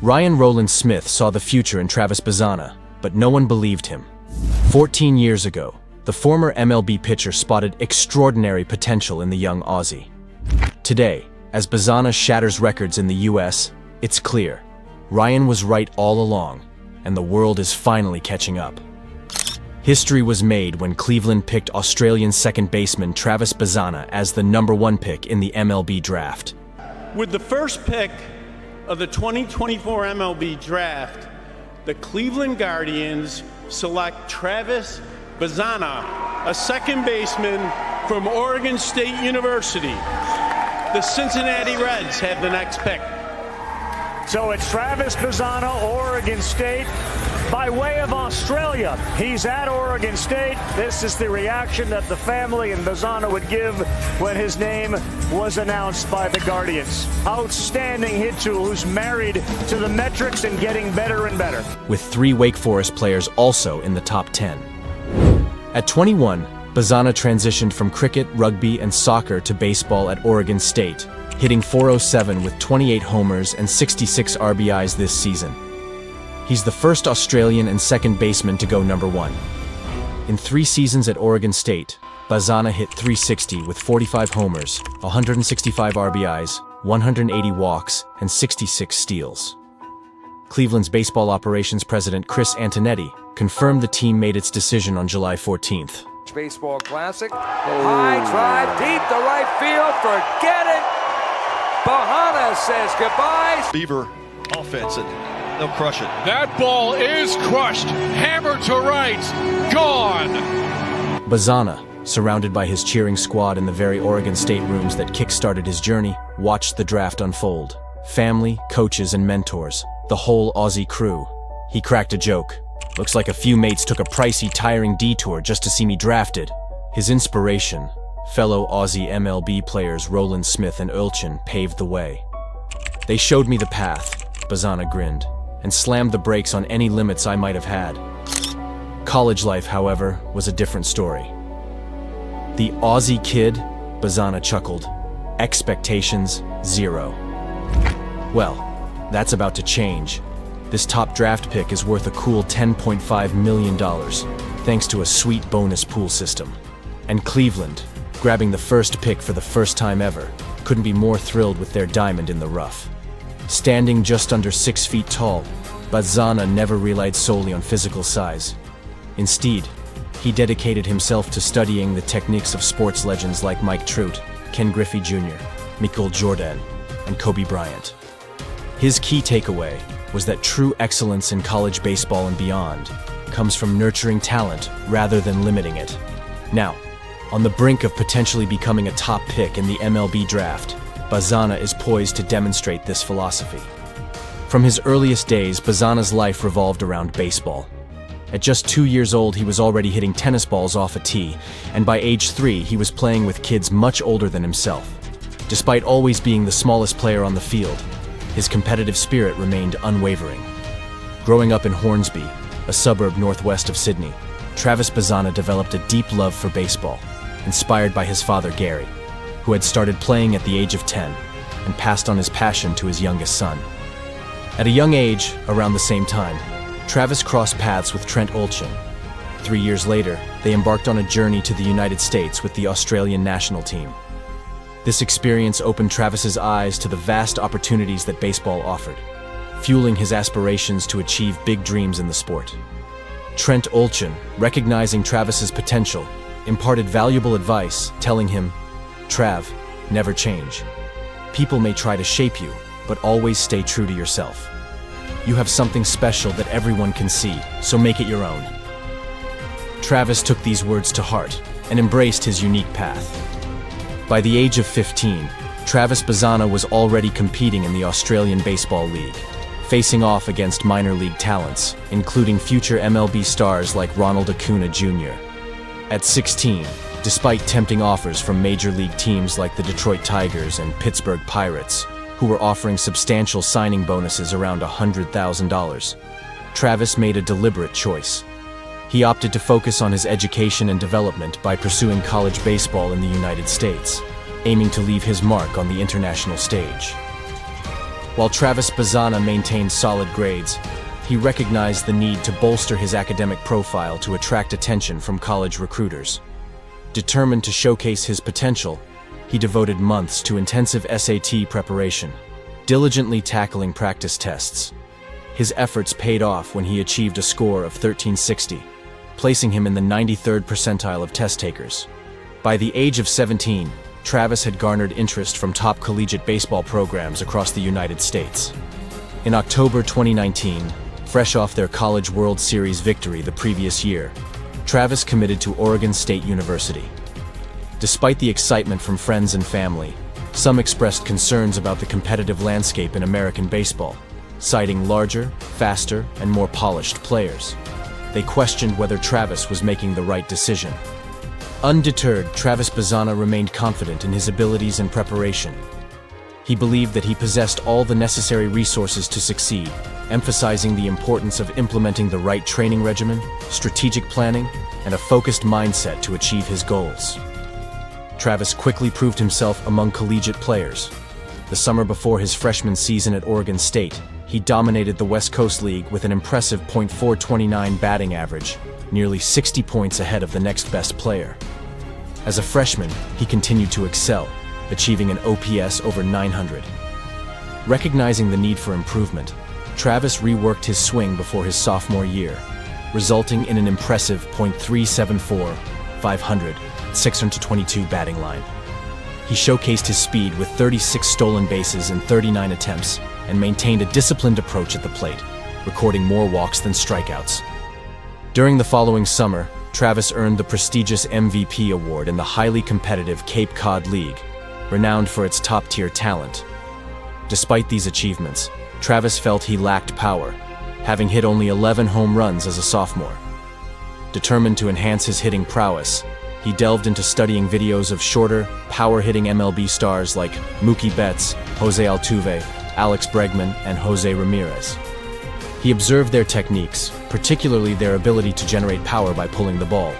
Rowland-Smith saw the future in Travis Bazzana, but no one believed him. 14 years ago, the former MLB pitcher spotted extraordinary potential in the young Aussie. Today, as Bazzana shatters records in the US, it's clear, Ryan was right all along, and the world is finally catching up. History was made when Cleveland picked Australian second baseman Travis Bazzana as the #1 pick in the MLB draft. With the first pick of the 2024 MLB draft, the Cleveland Guardians select Travis Bazzana, a second baseman from Oregon State University. The Cincinnati Reds have the next pick. So it's Travis Bazzana, Oregon State, by way of Australia. He's at Oregon State. This is the reaction that the family and Bazzana would give when his name was announced by the Guardians. Outstanding hit tool who's married to the metrics and getting better and better. With 3 Wake Forest players also in the top 10. At 21, Bazzana transitioned from cricket, rugby, and soccer to baseball at Oregon State, hitting .407 with 28 homers and 66 RBIs this season. He's the first Australian and second baseman to go #1. In 3 seasons at Oregon State, Bazzana hit .360 with 45 homers, 165 RBIs, 180 walks, and 66 steals. Cleveland's baseball operations president Chris Antonetti confirmed the team made its decision on July 14th. Baseball classic. High drive, deep to right field. Forget it. Bazzana says goodbye. Beaver offense, and they'll crush it. That ball is crushed. Hammered to right. Gone. Bazzana, surrounded by his cheering squad in the very Oregon State rooms that kick-started his journey, watched the draft unfold. Family, coaches, and mentors. The whole Aussie crew. He cracked a joke. Looks like a few mates took a pricey, tiring detour just to see me drafted. His inspiration, fellow Aussie MLB players Rowland-Smith and Ulchen, paved the way. They showed me the path, Bazzana grinned, and slammed the brakes on any limits I might have had. College life, however, was a different story. The Aussie kid, Bazzana chuckled. Expectations, 0. Well, that's about to change. This top draft pick is worth a cool $10.5 million, thanks to a sweet bonus pool system. And Cleveland, grabbing the first pick for the first time ever, couldn't be more thrilled with their diamond in the rough. Standing just under 6 feet tall, Bazzana never relied solely on physical size. Instead, he dedicated himself to studying the techniques of sports legends like Mike Trout, Ken Griffey Jr., Michael Jordan, and Kobe Bryant. His key takeaway was that true excellence in college baseball and beyond comes from nurturing talent rather than limiting it. Now, on the brink of potentially becoming a top pick in the MLB draft, Bazzana is poised to demonstrate this philosophy. From his earliest days, Bazzana's life revolved around baseball. At just 2 years old, he was already hitting tennis balls off a tee, and by age 3, he was playing with kids much older than himself. Despite always being the smallest player on the field, his competitive spirit remained unwavering. Growing up in Hornsby, a suburb northwest of Sydney, Travis Bazzana developed a deep love for baseball, inspired by his father Gary, who had started playing at the age of 10 and passed on his passion to his youngest son. At a young age, around the same time, Travis crossed paths with Trent Ulchen. 3 years later, they embarked on a journey to the United States with the Australian national team. This experience opened Travis's eyes to the vast opportunities that baseball offered, fueling his aspirations to achieve big dreams in the sport. Trent Ulchen, recognizing Travis's potential, imparted valuable advice, telling him, "Trav, never change. People may try to shape you, but always stay true to yourself. You have something special that everyone can see, so make it your own." Travis took these words to heart and embraced his unique path. By the age of 15, Travis Bazzana was already competing in the Australian Baseball League, facing off against minor league talents, including future MLB stars like Ronald Acuna Jr. At 16, despite tempting offers from major league teams like the Detroit Tigers and Pittsburgh Pirates, who were offering substantial signing bonuses around $100,000, Travis made a deliberate choice. He opted to focus on his education and development by pursuing college baseball in the United States, aiming to leave his mark on the international stage. While Travis Bazzana maintained solid grades, he recognized the need to bolster his academic profile to attract attention from college recruiters. Determined to showcase his potential, he devoted months to intensive SAT preparation, diligently tackling practice tests. His efforts paid off when he achieved a score of 1360, placing him in the 93rd percentile of test takers. By the age of 17, Travis had garnered interest from top collegiate baseball programs across the United States. In October 2019, fresh off their College World Series victory the previous year, Travis committed to Oregon State University. Despite the excitement from friends and family, some expressed concerns about the competitive landscape in American baseball, citing larger, faster, and more polished players. They questioned whether Travis was making the right decision. Undeterred, Travis Bazzana remained confident in his abilities and preparation. He believed that he possessed all the necessary resources to succeed, emphasizing the importance of implementing the right training regimen, strategic planning, and a focused mindset to achieve his goals. Travis quickly proved himself among collegiate players. The summer before his freshman season at Oregon State, he dominated the West Coast League with an impressive .429 batting average, nearly 60 points ahead of the next best player. As a freshman, he continued to excel, achieving an OPS over 900. Recognizing the need for improvement, Travis reworked his swing before his sophomore year, resulting in an impressive .374, 500, 622 batting line. He showcased his speed with 36 stolen bases in 39 attempts and maintained a disciplined approach at the plate, recording more walks than strikeouts. During the following summer, Travis earned the prestigious MVP award in the highly competitive Cape Cod League, renowned for its top-tier talent. Despite these achievements, Travis felt he lacked power, having hit only 11 home runs as a sophomore. Determined to enhance his hitting prowess, he delved into studying videos of shorter, power-hitting MLB stars like Mookie Betts, Jose Altuve, Alex Bregman, and Jose Ramirez. He observed their techniques, particularly their ability to generate power by pulling the ball.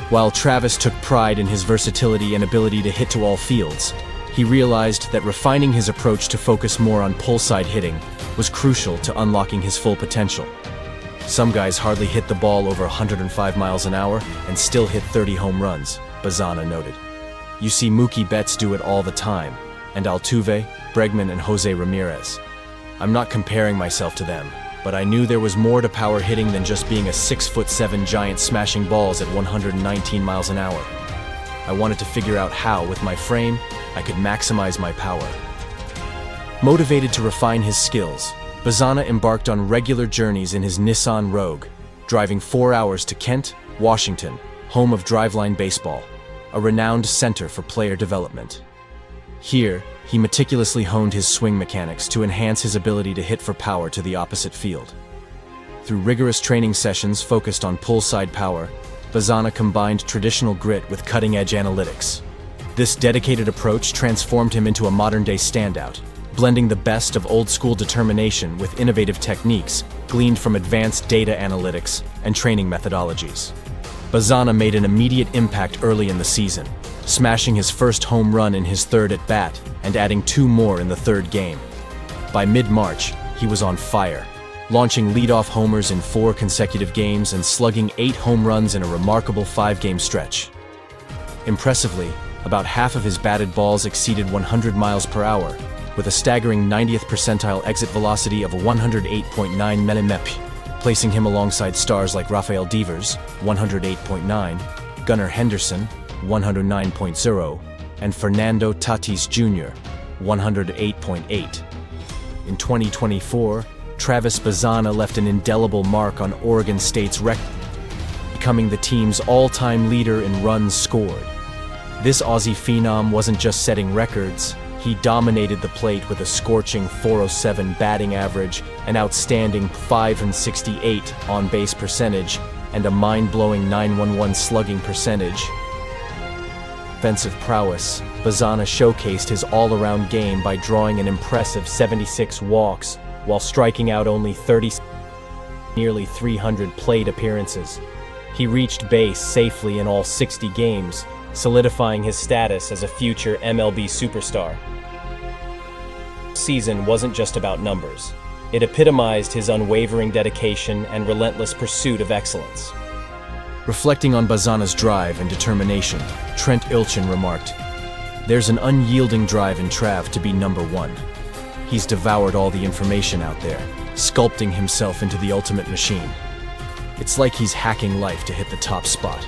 While Travis took pride in his versatility and ability to hit to all fields, he realized that refining his approach to focus more on pull-side hitting was crucial to unlocking his full potential. Some guys hardly hit the ball over 105 miles an hour and still hit 30 home runs, Bazzana noted. You see Mookie Betts do it all the time, and Altuve, Bregman, and Jose Ramirez. I'm not comparing myself to them, but I knew there was more to power hitting than just being a 6'7" giant smashing balls at 119 miles an hour. I wanted to figure out how, with my frame, I could maximize my power. Motivated to refine his skills, Bazzana embarked on regular journeys in his Nissan Rogue, driving 4 hours to Kent, Washington, home of Driveline Baseball, a renowned center for player development. Here, he meticulously honed his swing mechanics to enhance his ability to hit for power to the opposite field. Through rigorous training sessions focused on pull-side power, Bazzana combined traditional grit with cutting-edge analytics. This dedicated approach transformed him into a modern-day standout, blending the best of old-school determination with innovative techniques gleaned from advanced data analytics and training methodologies. Bazzana made an immediate impact early in the season, smashing his first home run in his third at-bat and adding 2 more in the third game. By mid-March, he was on fire, launching leadoff homers in 4 consecutive games and slugging 8 home runs in a remarkable 5-game stretch. Impressively, about half of his batted balls exceeded 100 miles per hour, with a staggering 90th percentile exit velocity of 108.9 mm, placing him alongside stars like Rafael Devers, 108.9, Gunnar Henderson, 109.0, and Fernando Tatis Jr., 108.8. In 2024, Travis Bazzana left an indelible mark on Oregon State's record, becoming the team's all-time leader in runs scored. This Aussie phenom wasn't just setting records, he dominated the plate with a scorching .407 batting average, an outstanding .568 on-base percentage, and a mind-blowing .911 slugging percentage. Offensive prowess, Bazzana showcased his all-around game by drawing an impressive 76 walks while striking out only 30, nearly 300 plate appearances. He reached base safely in all 60 games, solidifying his status as a future MLB superstar. season wasn't just about numbers. It epitomized his unwavering dedication and relentless pursuit of excellence. Reflecting on Bazzana's drive and determination, Trent Ilchin remarked, "There's an unyielding drive in Trav to be number one. He's devoured all the information out there, sculpting himself into the ultimate machine. It's like he's hacking life to hit the top spot."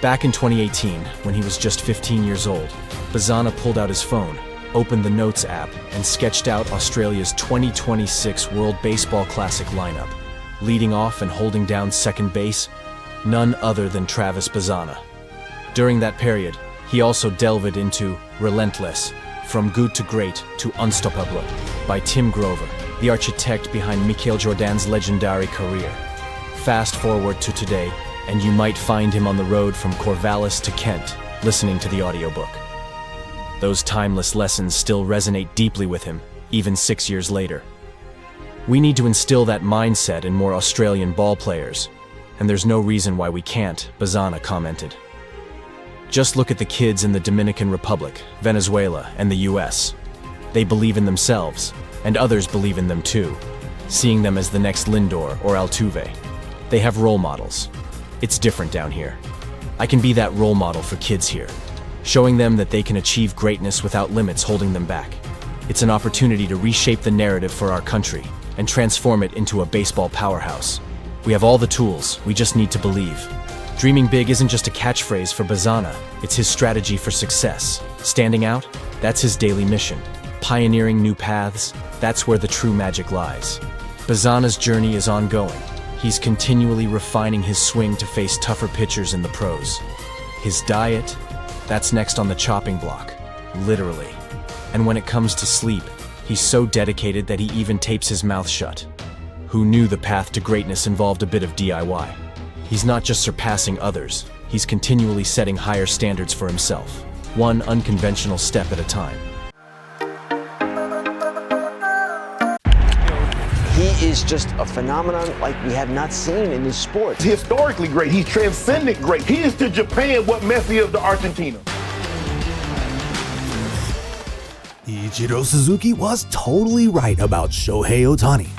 Back in 2018, when he was just 15 years old, Bazzana pulled out his phone, opened the Notes app, and sketched out Australia's 2026 World Baseball Classic lineup. Leading off and holding down second base, none other than Travis Bazzana. During that period, he also delved into Relentless, From Good to Great to Unstoppable by Tim Grover, the architect behind Michael Jordan's legendary career. Fast forward to today, and you might find him on the road from Corvallis to Kent, listening to the audiobook. Those timeless lessons still resonate deeply with him, even 6 years later. We need to instill that mindset in more Australian ball players, and there's no reason why we can't, Bazzana commented. Just look at the kids in the Dominican Republic, Venezuela, and the US. They believe in themselves, and others believe in them too, seeing them as the next Lindor or Altuve. They have role models. It's different down here. I can be that role model for kids here, showing them that they can achieve greatness without limits holding them back. It's an opportunity to reshape the narrative for our country and transform it into a baseball powerhouse. We have all the tools, we just need to believe. Dreaming big isn't just a catchphrase for Bazzana, it's his strategy for success. Standing out, that's his daily mission. Pioneering new paths, that's where the true magic lies. Bazzana's journey is ongoing. He's continually refining his swing to face tougher pitchers in the pros. His diet, that's next on the chopping block, literally. And when it comes to sleep, he's so dedicated that he even tapes his mouth shut. Who knew the path to greatness involved a bit of DIY? He's not just surpassing others, he's continually setting higher standards for himself, one unconventional step at a time. He is just a phenomenon like we have not seen in this sport. He's historically great. He's transcendent great. He is to Japan what Messi is to Argentina. Ichiro Suzuki was totally right about Shohei Ohtani.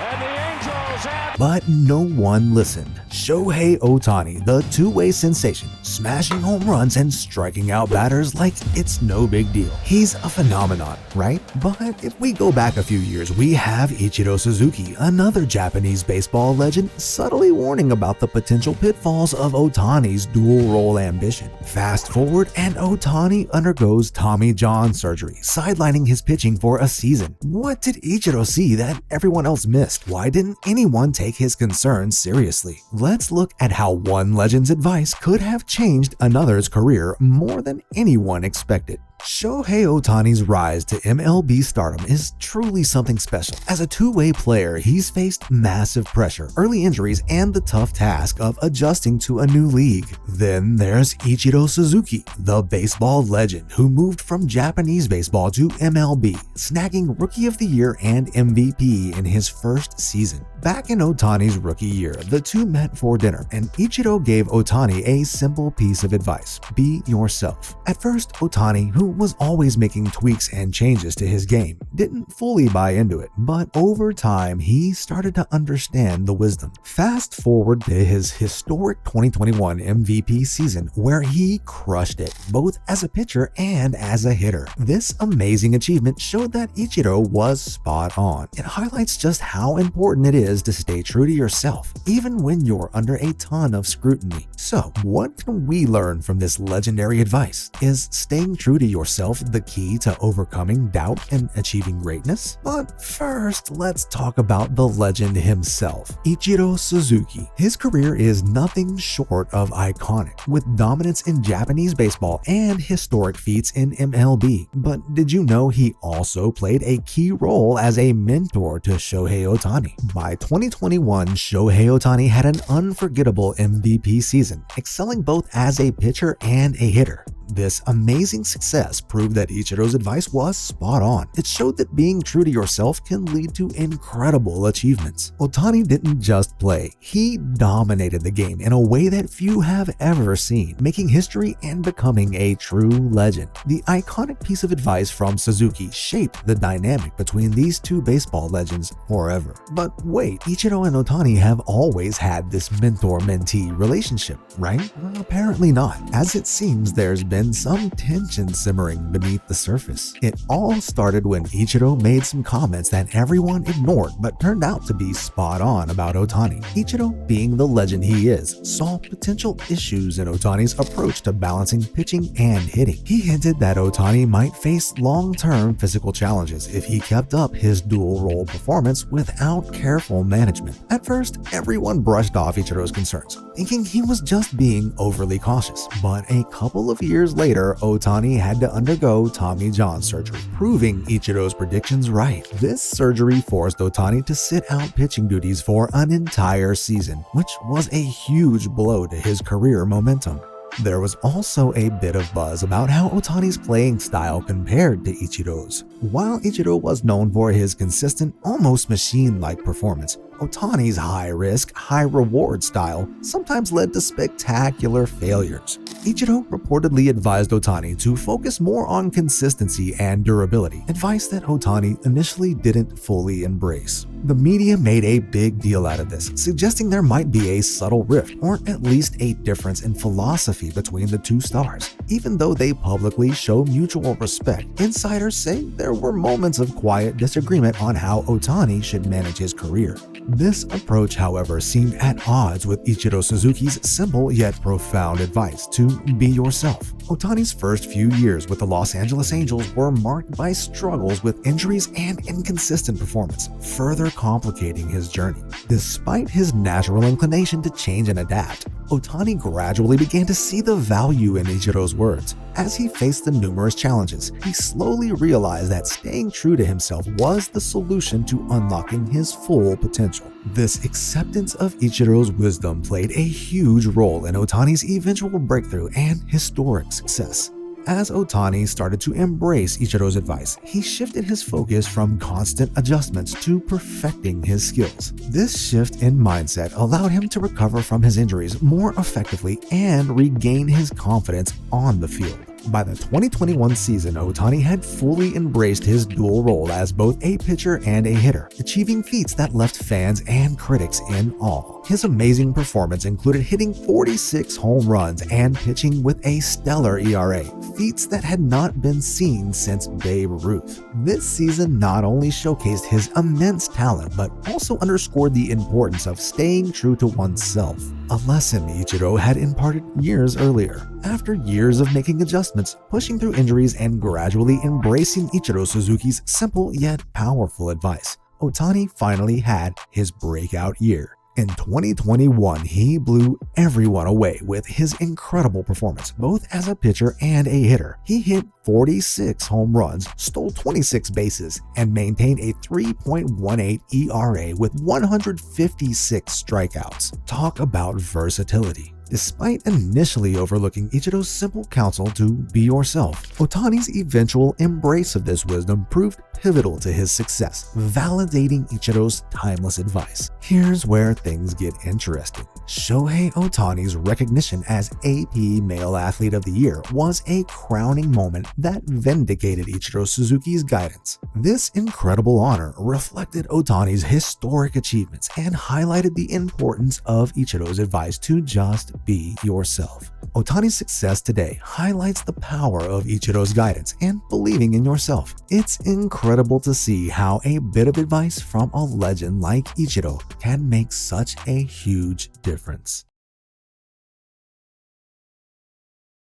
But no one listened. Shohei Ohtani, the two-way sensation, smashing home runs and striking out batters like it's no big deal. He's a phenomenon, right? But if we go back a few years, we have Ichiro Suzuki, another Japanese baseball legend, subtly warning about the potential pitfalls of Ohtani's dual-role ambition. Fast forward, and Ohtani undergoes Tommy John surgery, sidelining his pitching for a season. What did Ichiro see that everyone else missed? Why didn't anyone take his concerns seriously? Let's look at how one legend's advice could have changed another's career more than anyone expected. Shohei Ohtani's rise to MLB stardom is truly something special. As a two-way player, he's faced massive pressure, early injuries, and the tough task of adjusting to a new league. Then there's Ichiro Suzuki, the baseball legend who moved from Japanese baseball to MLB, snagging Rookie of the Year and MVP in his first season. Back in Ohtani's rookie year, the two met for dinner, and Ichiro gave Ohtani a simple piece of advice: be yourself. At first, Ohtani, who was always making tweaks and changes to his game, didn't fully buy into it, but over time, he started to understand the wisdom. Fast forward to his historic 2021 MVP season, where he crushed it, both as a pitcher and as a hitter. This amazing achievement showed that Ichiro was spot on. It highlights just how important it is to stay true to yourself, even when you're under a ton of scrutiny. So, what can we learn from this legendary advice? Is staying true to yourself the key to overcoming doubt and achieving greatness? But first, let's talk about the legend himself, Ichiro Suzuki. His career is nothing short of iconic, with dominance in Japanese baseball and historic feats in MLB. But did you know he also played a key role as a mentor to Shohei Ohtani? By 2021, Shohei Ohtani had an unforgettable MVP season, excelling both as a pitcher and a hitter. This amazing success proved that Ichiro's advice was spot on. It showed that being true to yourself can lead to incredible achievements. Ohtani didn't just play, he dominated the game in a way that few have ever seen, making history and becoming a true legend. The iconic piece of advice from Suzuki shaped the dynamic between these two baseball legends forever. But wait, Ichiro and Ohtani have always had this mentor-mentee relationship, right? Well, apparently not, as it seems there's been some tension simmering beneath the surface. It all started when Ichiro made some comments that everyone ignored but turned out to be spot on about Ohtani. Ichiro, being the legend he is, saw potential issues in Ohtani's approach to balancing pitching and hitting. He hinted that Ohtani might face long-term physical challenges if he kept up his dual-role performance without careful management. At first, everyone brushed off Ichiro's concerns, thinking he was just being overly cautious. But a couple of years later, Ohtani had to undergo Tommy John surgery, proving Ichiro's predictions right. This surgery forced Ohtani to sit out pitching duties for an entire season, which was a huge blow to his career momentum. There was also a bit of buzz about how Ohtani's playing style compared to Ichiro's. While Ichiro was known for his consistent, almost machine-like performance, Ohtani's high-risk, high-reward style sometimes led to spectacular failures. Ichiro reportedly advised Ohtani to focus more on consistency and durability, advice that Ohtani initially didn't fully embrace. The media made a big deal out of this, suggesting there might be a subtle rift, or at least a difference in philosophy between the two stars. Even though they publicly show mutual respect, insiders say there were moments of quiet disagreement on how Ohtani should manage his career. This approach, however, seemed at odds with Ichiro Suzuki's simple yet profound advice to be yourself. Ohtani's first few years with the Los Angeles Angels were marked by struggles with injuries and inconsistent performance, further complicating his journey. Despite his natural inclination to change and adapt, Ohtani gradually began to see the value in Ichiro's words. As he faced the numerous challenges, he slowly realized that staying true to himself was the solution to unlocking his full potential. This acceptance of Ichiro's wisdom played a huge role in Ohtani's eventual breakthrough and historic success. As Ohtani started to embrace Ichiro's advice, he shifted his focus from constant adjustments to perfecting his skills. This shift in mindset allowed him to recover from his injuries more effectively and regain his confidence on the field. By the 2021 season, Ohtani had fully embraced his dual role as both a pitcher and a hitter, achieving feats that left fans and critics in awe. His amazing performance included hitting 46 home runs and pitching with a stellar ERA, feats that had not been seen since Babe Ruth. This season not only showcased his immense talent, but also underscored the importance of staying true to oneself, a lesson Ichiro had imparted years earlier. After years of making adjustments, pushing through injuries, and gradually embracing Ichiro Suzuki's simple yet powerful advice, Ohtani finally had his breakout year. In 2021, he blew everyone away with his incredible performance, both as a pitcher and a hitter. He hit 46 home runs, stole 26 bases, and maintained a 3.18 ERA with 156 strikeouts. Talk about versatility. Despite initially overlooking Ichiro's simple counsel to be yourself, Ohtani's eventual embrace of this wisdom proved pivotal to his success, validating Ichiro's timeless advice. Here's where things get interesting. Shohei Ohtani's recognition as AP Male Athlete of the Year was a crowning moment that vindicated Ichiro Suzuki's guidance. This incredible honor reflected Ohtani's historic achievements and highlighted the importance of Ichiro's advice to just be yourself. Ohtani's success today highlights the power of Ichiro's guidance and believing in yourself. It's incredible to see how a bit of advice from a legend like Ichiro can make such a huge difference.